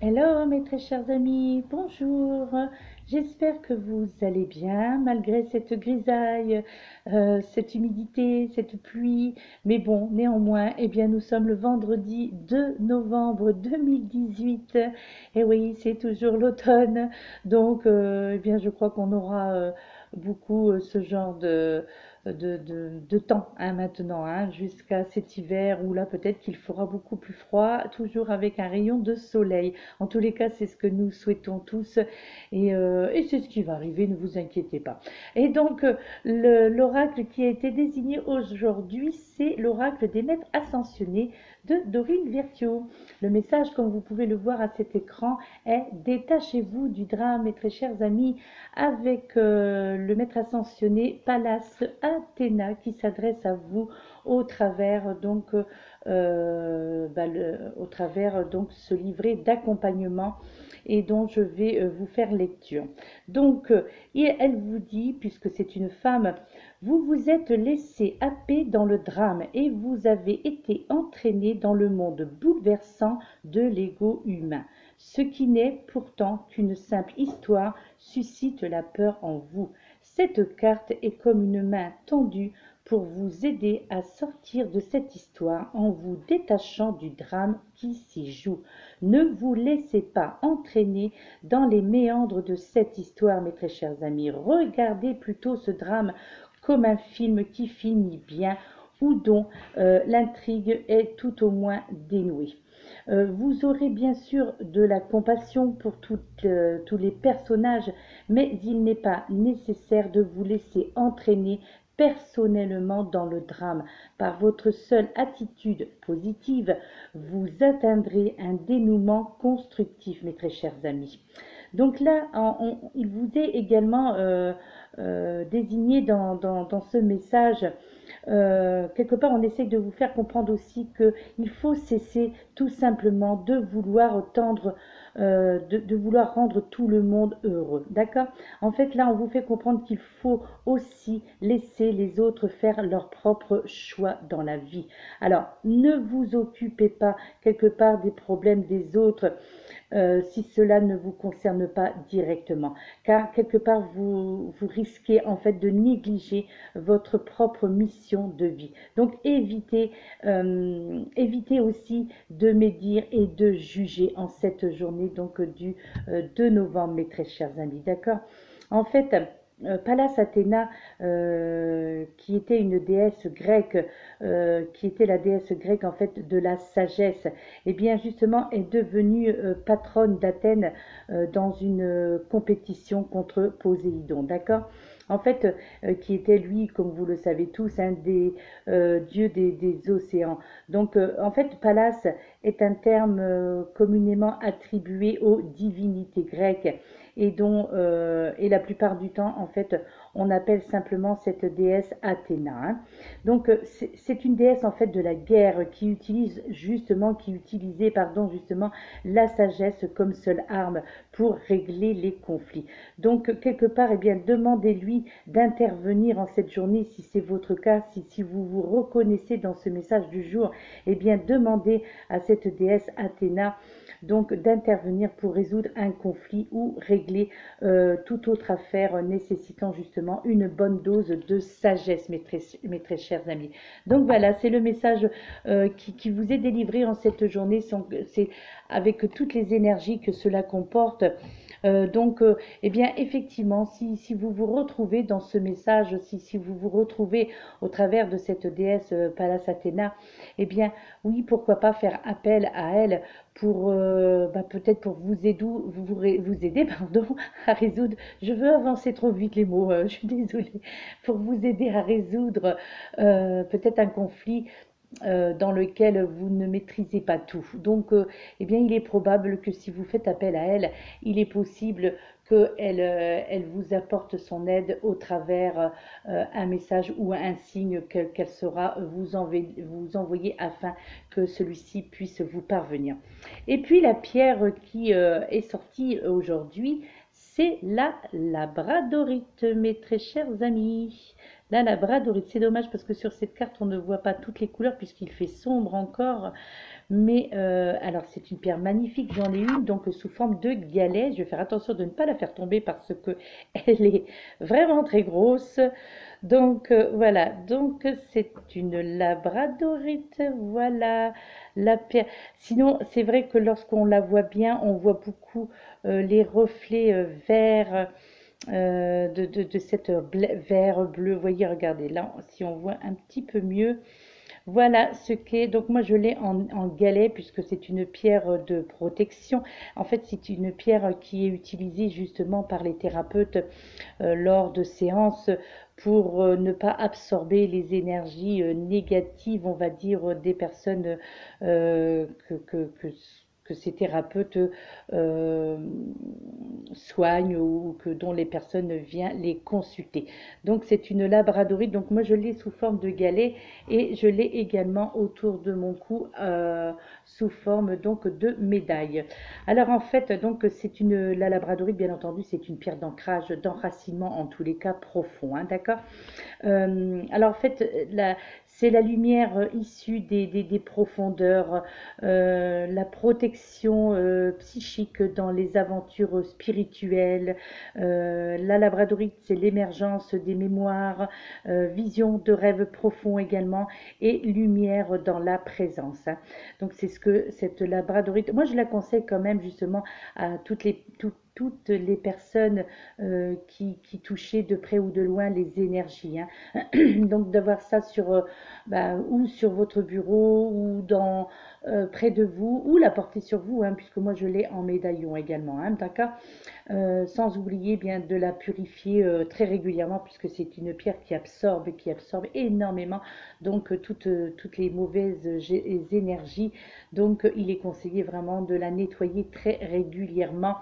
Hello mes très chers amis, bonjour. J'espère que vous allez bien malgré cette grisaille, cette humidité, cette pluie. Mais bon, néanmoins, eh bien, nous sommes le vendredi 2 novembre 2018. Et oui, c'est toujours l'automne. Donc, eh bien, je crois qu'on aura beaucoup ce genre de temps maintenant, hein, jusqu'à cet hiver où là peut-être qu'il fera beaucoup plus froid, toujours avec un rayon de soleil. En tous les cas, c'est ce que nous souhaitons tous et c'est ce qui va arriver, ne vous inquiétez pas. Et donc, l'oracle qui a été désigné aujourd'hui, c'est l'oracle des maîtres ascensionnés de Dorine Virtue. Le message, comme vous pouvez le voir à cet écran, est détachez-vous du drame, mes très chers amis, avec le maître ascensionné Pallas Athéna qui s'adresse à vous au travers au travers donc ce livret d'accompagnement et dont je vais vous faire lecture. Donc, elle vous dit, puisque c'est une femme, vous vous êtes laissé happer dans le drame et vous avez été entraîné dans le monde bouleversant de l'ego humain. Ce qui n'est pourtant qu'une simple histoire suscite la peur en vous. Cette carte est comme une main tendue pour vous aider à sortir de cette histoire en vous détachant du drame qui s'y joue. Ne vous laissez pas entraîner dans les méandres de cette histoire, mes très chers amis. Regardez plutôt ce drame comme un film qui finit bien ou dont l'intrigue est tout au moins dénouée. Vous aurez bien sûr de la compassion pour tous les personnages, mais il n'est pas nécessaire de vous laisser entraîner personnellement dans le drame. Par votre seule attitude positive, vous atteindrez un dénouement constructif, mes très chers amis. Donc là, il vous est également désigné dans ce message. Quelque part, on essaye de vous faire comprendre aussi qu'il faut cesser tout simplement de vouloir tendre, de vouloir rendre tout le monde heureux. D'accord? En fait, là, on vous fait comprendre qu'il faut aussi laisser les autres faire leur propre choix dans la vie. Alors, ne vous occupez pas quelque part des problèmes des autres si cela ne vous concerne pas directement, car quelque part vous risquez en fait de négliger votre propre mission de vie. Donc évitez aussi de médire et de juger en cette journée donc du 2 novembre, mes très chers amis, d'accord? En fait, Pallas Athéna, qui était une déesse grecque, qui était la déesse grecque en fait de la sagesse, et bien justement est devenue patronne d'Athènes dans une compétition contre Poséidon, d'accord? En fait, qui était lui, comme vous le savez tous, un des dieux des océans. Donc, en fait, Pallas est un terme communément attribué aux divinités grecques et la plupart du temps, en fait, on appelle simplement cette déesse Athéna, hein. Donc, c'est une déesse en fait de la guerre qui utilisait justement la sagesse comme seule arme pour régler les conflits. Donc, quelque part, eh bien, demandez-lui d'intervenir en cette journée si c'est votre cas, si vous vous reconnaissez dans ce message du jour, eh bien, demandez à cette déesse Athéna donc d'intervenir pour résoudre un conflit ou régler toute autre affaire nécessitant justement une bonne dose de sagesse, mes très chers amis. Donc voilà, c'est le message qui vous est délivré en cette journée, c'est avec toutes les énergies que cela comporte. Eh bien, effectivement, si vous vous retrouvez dans ce message, si vous vous retrouvez au travers de cette déesse Pallas Athéna, eh bien, oui, pourquoi pas faire appel à elle pour peut-être pour vous aider pardon, à résoudre. Je veux avancer trop vite les mots, je suis désolée. Pour vous aider à résoudre peut-être un conflit dans lequel vous ne maîtrisez pas tout. Donc, eh bien, il est probable que si vous faites appel à elle, il est possible qu'elle vous apporte son aide au travers un message ou un signe qu'elle saura vous envoyer afin que celui-ci puisse vous parvenir. Et puis, la pierre qui est sortie aujourd'hui, c'est la labradorite, mes très chers amis. La labradorite, c'est dommage parce que sur cette carte, on ne voit pas toutes les couleurs puisqu'il fait sombre encore. mais alors c'est une pierre magnifique, j'en ai une donc sous forme de galet. Je vais faire attention de ne pas la faire tomber parce que elle est vraiment très grosse. Donc voilà, donc c'est une labradorite, voilà la pierre. Sinon, c'est vrai que lorsqu'on la voit bien, on voit beaucoup les reflets verts de cette vert bleu. Vous voyez, regardez là, si on voit un petit peu mieux. Voilà ce qu'est. Donc moi je l'ai en galet puisque c'est une pierre de protection. En fait c'est une pierre qui est utilisée justement par les thérapeutes lors de séances pour ne pas absorber les énergies négatives, on va dire, des personnes que ces thérapeutes euh, soignent ou que dont les personnes viennent les consulter. Donc c'est une labradorite. Donc moi je l'ai sous forme de galet et je l'ai également autour de mon cou sous forme donc de médaille. Alors en fait donc c'est la labradorite bien entendu c'est une pierre d'ancrage, d'enracinement en tous les cas profond, hein, d'accord. Alors en fait, c'est la lumière issue des profondeurs, la protection psychique dans les aventures spirituelles. La labradorite, c'est l'émergence des mémoires, vision de rêves profonds également, et lumière dans la présence, hein. Donc c'est ce que cette labradorite, moi je la conseille quand même justement à toutes les personnes qui touchaient de près ou de loin les énergies, hein. Donc d'avoir ça ou sur votre bureau ou près de vous ou la porter sur vous, hein, puisque moi je l'ai en médaillon également, hein, d'accord. Sans oublier bien de la purifier très régulièrement puisque c'est une pierre qui absorbe énormément donc toutes les mauvaises énergies. Donc il est conseillé vraiment de la nettoyer très régulièrement.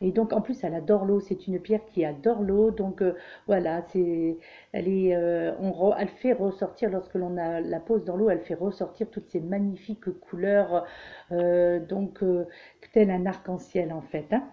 Et donc en plus elle adore l'eau, c'est une pierre qui adore l'eau. Donc voilà, elle fait ressortir lorsque la pose dans l'eau, elle fait ressortir toutes ces magnifiques couleurs, tel un arc-en-ciel en fait, hein.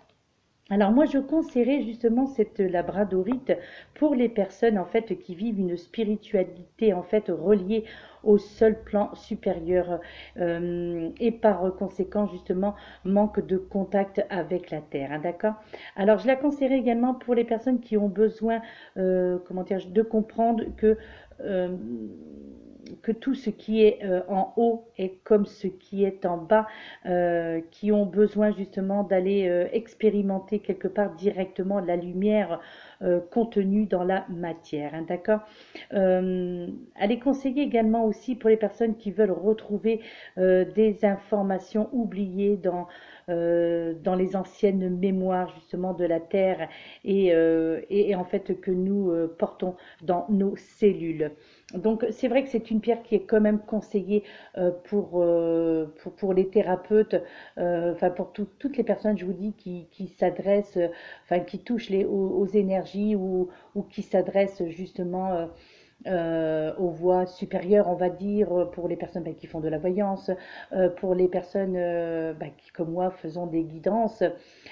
Alors moi je conseillerais justement cette labradorite pour les personnes en fait qui vivent une spiritualité en fait reliée au seul plan supérieur et par conséquent justement manque de contact avec la terre, hein, d'accord. Alors je la conseillerais également pour les personnes qui ont besoin comment dire, de comprendre euh, que tout ce qui est en haut est comme ce qui est en bas, qui ont besoin justement d'aller expérimenter quelque part directement la lumière contenue dans la matière, hein, d'accord. Elle est conseillée également aussi pour les personnes qui veulent retrouver des informations oubliées dans les anciennes mémoires justement de la Terre et en fait que nous portons dans nos cellules. Donc c'est vrai que c'est une pierre qui est quand même conseillée pour les thérapeutes, enfin pour toutes les personnes, je vous dis, qui s'adressent, enfin qui touchent aux énergies ou qui s'adressent justement aux voies supérieures, on va dire, pour les personnes qui font de la voyance, pour les personnes qui, comme moi, faisons des guidances,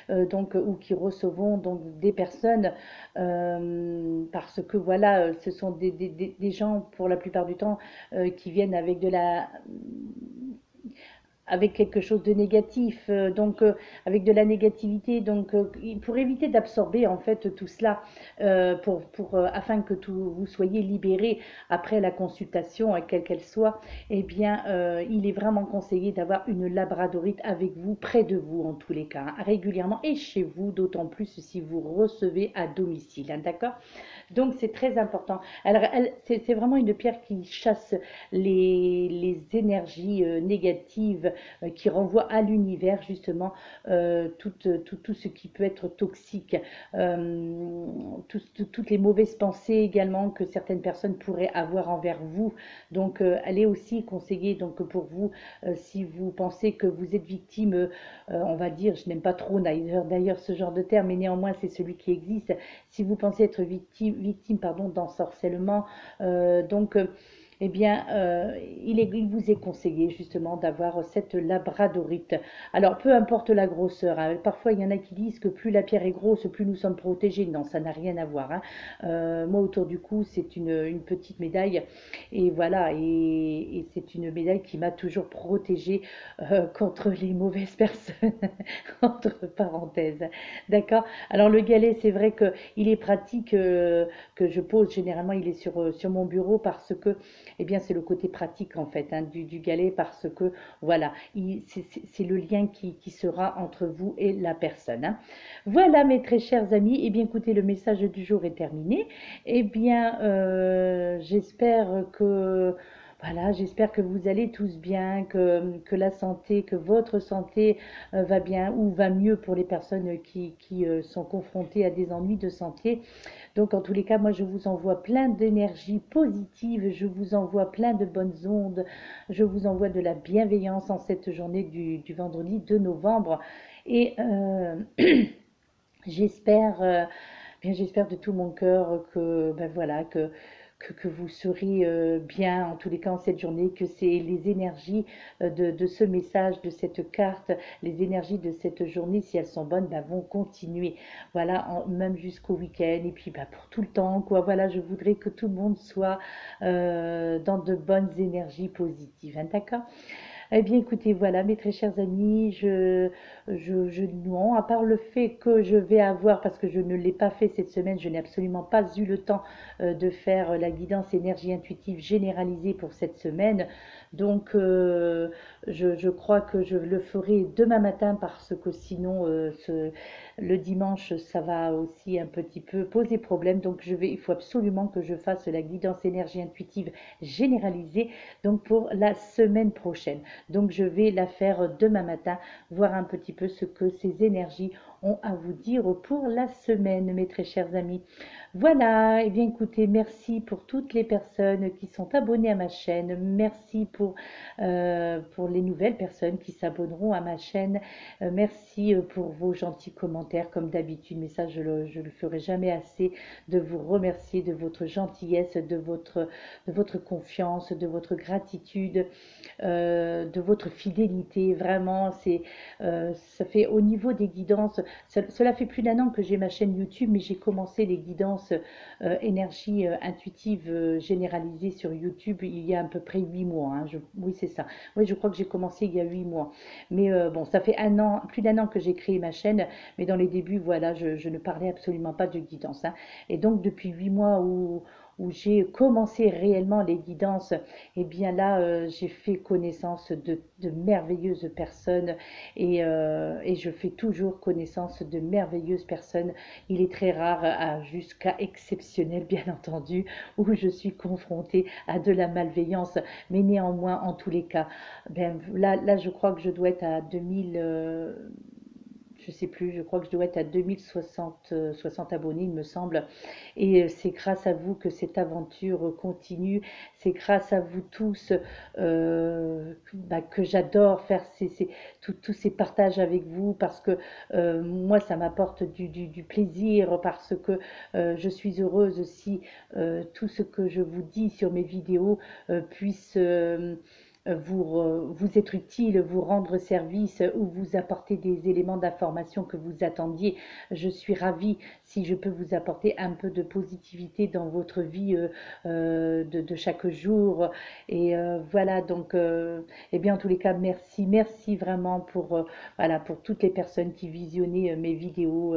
ou qui recevons donc des personnes, parce que voilà, ce sont des gens, pour la plupart du temps, qui viennent avec quelque chose de négatif, avec de la négativité. Donc, pour éviter d'absorber en fait tout cela, afin que vous soyez libéré après la consultation, quelle qu'elle soit, eh bien, il est vraiment conseillé d'avoir une labradorite avec vous, près de vous en tous les cas, hein, régulièrement et chez vous, d'autant plus si vous recevez à domicile, hein, d'accord. Donc c'est très important. C'est vraiment une pierre qui chasse les énergies négatives, qui renvoie à l'univers justement tout ce qui peut être toxique, toutes les mauvaises pensées également que certaines personnes pourraient avoir envers vous. Donc elle est aussi conseillée donc, pour vous, si vous pensez que vous êtes victime, on va dire, je n'aime pas trop d'ailleurs ce genre de terme, mais néanmoins c'est celui qui existe. Si vous pensez être victime pardon, d'ensorcellement, eh bien, il vous est conseillé justement d'avoir cette labradorite. Alors, peu importe la grosseur, hein, parfois il y en a qui disent que plus la pierre est grosse, plus nous sommes protégés. Non, ça n'a rien à voir, hein. Moi, autour du cou, c'est une petite médaille. Et voilà, et c'est une médaille qui m'a toujours protégée contre les mauvaises personnes, entre parenthèses. D'accord? Alors, le galet, c'est vrai qu'il est pratique, que je pose. Généralement, il est sur mon bureau parce que eh bien, c'est le côté pratique en fait, hein, du galet parce que voilà, c'est le lien qui sera entre vous et la personne, hein. Voilà mes très chers amis, eh bien écoutez, le message du jour est terminé. Eh bien, j'espère que voilà, j'espère que vous allez tous bien, que la santé, que votre santé va bien ou va mieux pour les personnes qui sont confrontées à des ennuis de santé. Donc, en tous les cas, moi, je vous envoie plein d'énergie positive, je vous envoie plein de bonnes ondes, je vous envoie de la bienveillance en cette journée du vendredi 2 novembre. Et j'espère, bien, j'espère de tout mon cœur que, ben voilà, que vous serez bien, en tous les cas en cette journée, que c'est les énergies de ce message, de cette carte, les énergies de cette journée, si elles sont bonnes, ben, vont continuer, voilà, même jusqu'au week-end, et puis ben, pour tout le temps, quoi, voilà, je voudrais que tout le monde soit dans de bonnes énergies positives, hein, d'accord? Eh bien, écoutez, voilà, mes très chers amis, non, à part le fait que je vais avoir, parce que je ne l'ai pas fait cette semaine, je n'ai absolument pas eu le temps de faire la guidance énergie intuitive généralisée pour cette semaine. Donc, je crois que je le ferai demain matin parce que sinon, le dimanche, ça va aussi un petit peu poser problème. Donc, il faut absolument que je fasse la guidance énergie intuitive généralisée, donc pour la semaine prochaine. Donc je vais la faire demain matin, voir un petit peu ce que ces énergies ont à vous dire pour la semaine, mes très chers amis. Voilà, et eh bien écoutez, merci pour toutes les personnes qui sont abonnées à ma chaîne. Merci pour les nouvelles personnes qui s'abonneront à ma chaîne. Merci pour vos gentils commentaires, comme d'habitude. Mais ça, je le ferai jamais assez de vous remercier de votre gentillesse, de votre confiance, de votre gratitude, de votre fidélité. Vraiment, ça fait au niveau des guidances. Cela fait plus d'1 an que j'ai ma chaîne YouTube, mais j'ai commencé les guidances énergie intuitive généralisée sur YouTube il y a à peu près 8 mois, hein. Oui, c'est ça. Oui, je crois que j'ai commencé il y a 8 mois. Mais bon, ça fait 1 an, plus d'1 an que j'ai créé ma chaîne, mais dans les débuts, voilà, je ne parlais absolument pas de guidance, hein. Et donc, depuis 8 mois où j'ai commencé réellement les guidances, et bien là, j'ai fait connaissance de merveilleuses personnes et je fais toujours connaissance de merveilleuses personnes. Il est très rare, jusqu'à exceptionnel bien entendu, où je suis confrontée à de la malveillance, mais néanmoins, en tous les cas, ben, là je crois que je dois être à 2000, je sais plus, je crois que je dois être à 2060 60 abonnés, il me semble. Et c'est grâce à vous que cette aventure continue. C'est grâce à vous tous bah, que j'adore faire tous ces partages avec vous parce que moi, ça m'apporte du plaisir parce que je suis heureuse si tout ce que je vous dis sur mes vidéos puisse vous être utile, vous rendre service ou vous apporter des éléments d'information que vous attendiez. Je suis ravie si je peux vous apporter un peu de positivité dans votre vie de chaque jour. Et voilà, donc, eh bien, en tous les cas, merci vraiment voilà, pour toutes les personnes qui visionnaient mes vidéos,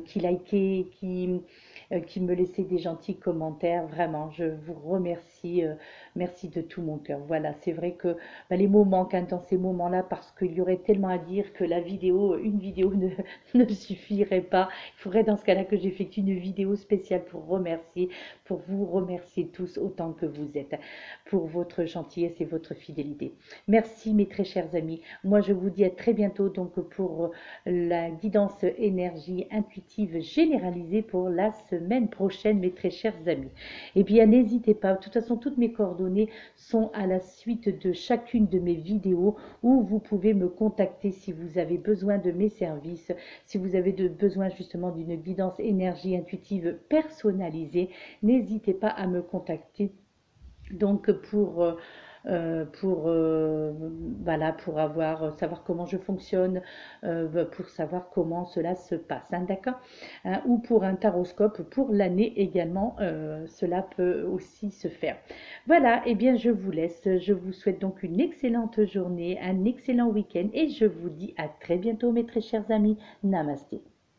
qui likaient, qui me laissaient des gentils commentaires. Vraiment, je vous remercie. Merci de tout mon cœur. Voilà, c'est vrai que bah, les mots manquent hein, dans ces moments-là parce qu'il y aurait tellement à dire que une vidéo ne suffirait pas. Il faudrait dans ce cas-là que j'effectue une vidéo spéciale pour vous remercier tous autant que vous êtes, pour votre gentillesse et votre fidélité. Merci mes très chers amis. Moi, je vous dis à très bientôt donc pour la guidance énergie intuitive généralisée pour la semaine prochaine, mes très chers amis. Eh bien, n'hésitez pas. De toute façon, toutes mes coordonnées sont à la suite de chacune de mes vidéos où vous pouvez me contacter si vous avez besoin de mes services, si vous avez besoin justement d'une guidance énergie intuitive personnalisée. N'hésitez pas à me contacter Donc voilà, pour savoir comment je fonctionne, pour savoir comment cela se passe, hein, d'accord? Hein, ou pour un taroscope pour l'année également, cela peut aussi se faire. Voilà, et bien je vous laisse. Je vous souhaite donc une excellente journée, un excellent week-end et je vous dis à très bientôt mes très chers amis. Namasté.